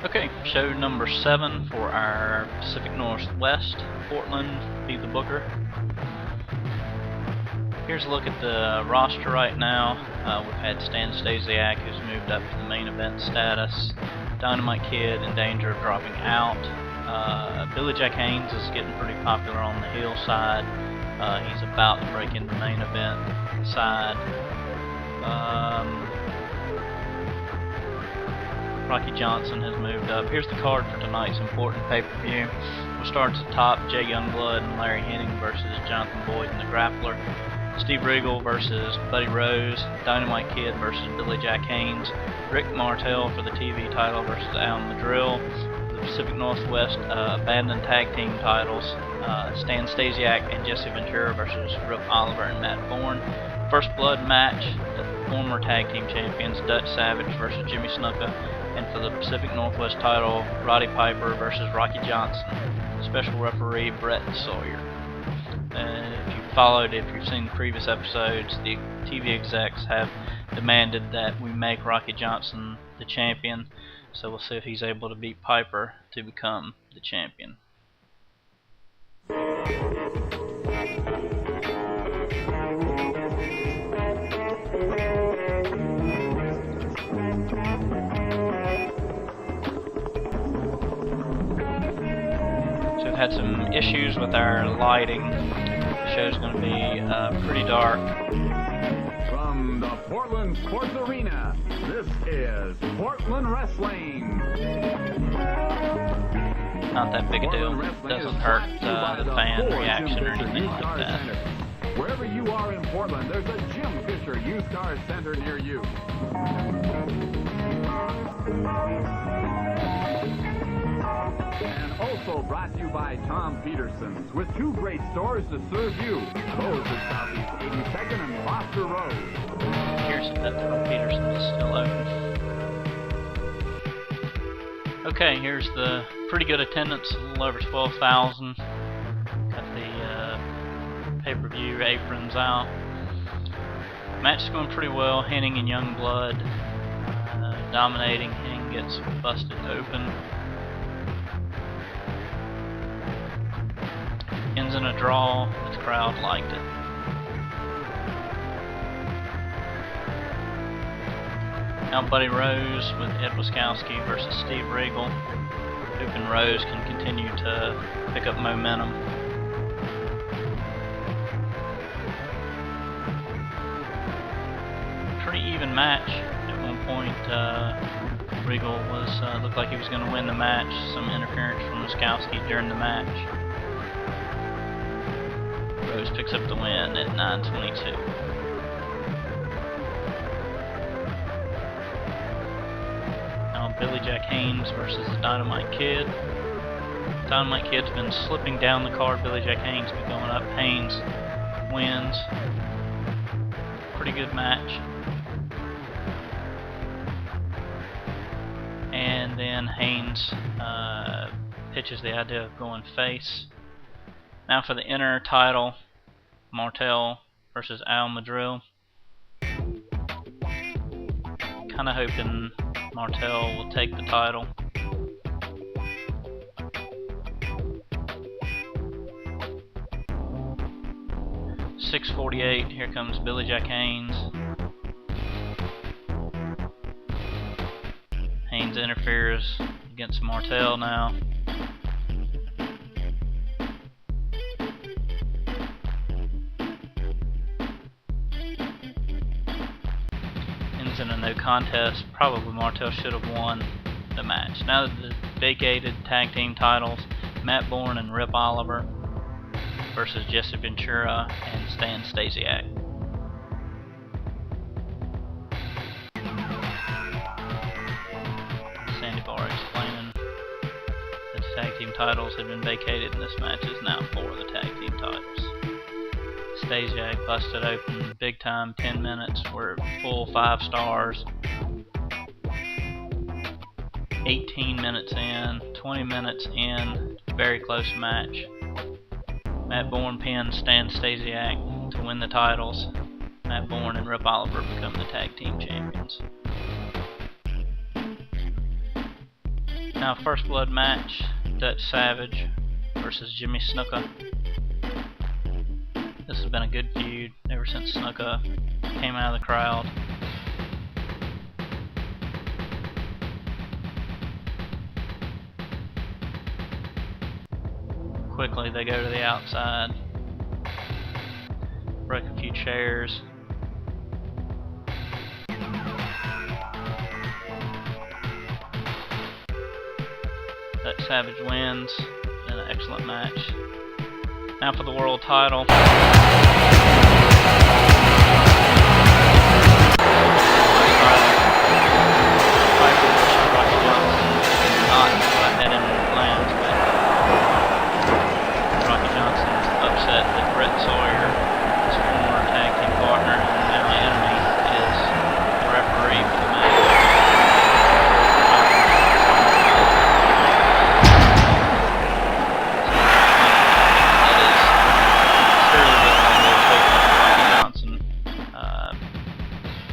Okay, show number 7 for our Pacific Northwest, Portland, be the booker. Here's a look at the roster right now. We've had Stan Stasiak, who's moved up to the main event status. Dynamite Kid in danger of dropping out. Billy Jack Haynes is getting pretty popular on the heel side. He's about to break into the main event side. Rocky Johnson has moved up. Here's the card for tonight's important pay-per-view. We'll start at the top. Jay Youngblood and Larry Henning versus Jonathan Boyd and the Grappler. Steve Regal versus Buddy Rose. Dynamite Kid versus Billy Jack Haynes. Rick Martel for the TV title versus Al Madrill. The Pacific Northwest abandoned tag team titles. Stan Stasiak and Jesse Ventura versus Rip Oliver and Matt Bourne. First blood match. The former tag team champions Dutch Savage versus Jimmy Snuka. And for the Pacific Northwest title, Roddy Piper versus Rocky Johnson. Special referee Brett Sawyer. If you've seen the previous episodes, the TV execs have demanded that we make Rocky Johnson the champion. So we'll see if he's able to beat Piper to become the champion. Had some issues with our lighting. The show's going to be pretty dark. From the Portland Sports Arena, this is Portland Wrestling. Not that big a deal. Doesn't hurt the fan reaction or anything like that. Wherever you are in Portland, there's a Jim Fisher Used Car Center near you. And also brought to you by Tom Peterson's, with 2 great stores to serve you. Those at Southeast 82nd and Foster Road. Here's that Tom Peterson is still open. Okay, here's the pretty good attendance, a little over 12,000. Got the pay-per-view aprons out. Match is going pretty well. Henning and Youngblood dominating. Henning gets busted open. Ends in a draw. The crowd liked it. Now Buddy Rose with Ed Wiskowski versus Steve Regal. Hoping Rose can continue to pick up momentum. Pretty even match. At one point, Regal looked like he was going to win the match. Some interference from Wiskowski during the match. Rose picks up the win at 9:22. Now Billy Jack Haynes versus the Dynamite Kid. Dynamite Kid's been slipping down the card. Billy Jack Haynes been going up. Haynes wins. Pretty good match. And then Haynes pitches the idea of going face. Now for the inner title, Martel versus Al Madrill. Kinda hoping Martel will take the title. .648, here comes Billy Jack Haynes. Haynes interferes against Martel now. In a no contest. Probably Martel should have won the match. Now the vacated tag team titles, Matt Bourne and Rip Oliver versus Jesse Ventura and Stan Stasiak. Sandy Barr explaining that the tag team titles had been vacated and this match is now for the tag team titles. Stasiak busted open big time, 10 minutes, we're full 5 stars. 18 minutes in, 20 minutes in, very close match. Matt Bourne pins Stan Stasiak to win the titles. Matt Bourne and Rip Oliver become the tag team champions. Now, first blood match, Dutch Savage versus Jimmy Snuka. This has been a good feud ever since Snuka came out of the crowd. Quickly they go to the outside, break a few chairs. Dutch Savage wins in an excellent match. Now for the world title. Piper versus Rocky Johnson. Not what I had in plans, but Rocky Johnson's upset that Brett Sawyer, his former tag team partner and now enemy, is the referee for the match.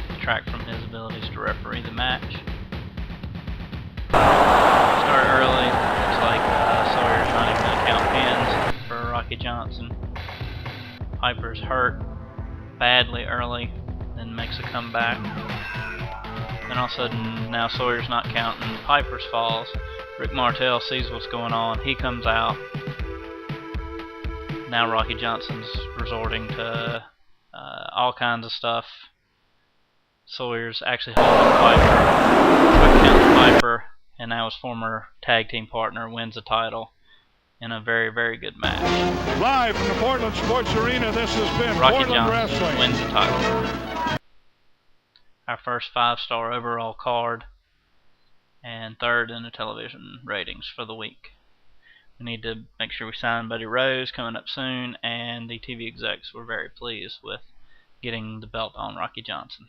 Detract from his abilities to referee the match. Start early. Looks like Sawyer's not even going to count pins for Rocky Johnson. Piper's hurt badly early, then makes a comeback. Then all of a sudden, now Sawyer's not counting Piper's falls. Rick Martel sees what's going on. He comes out. Now Rocky Johnson's resorting to all kinds of stuff. Sawyer's actually holding Piper, quick counts Piper, and now his former tag team partner wins the title in a very, very good match. Live from the Portland Sports Arena, this has been Rocky Portland Johnson Wrestling. wins the title. Our first 5-star overall card, and third in the television ratings for the week. We need to make sure we sign Buddy Rose coming up soon, and the TV execs were very pleased with getting the belt on Rocky Johnson.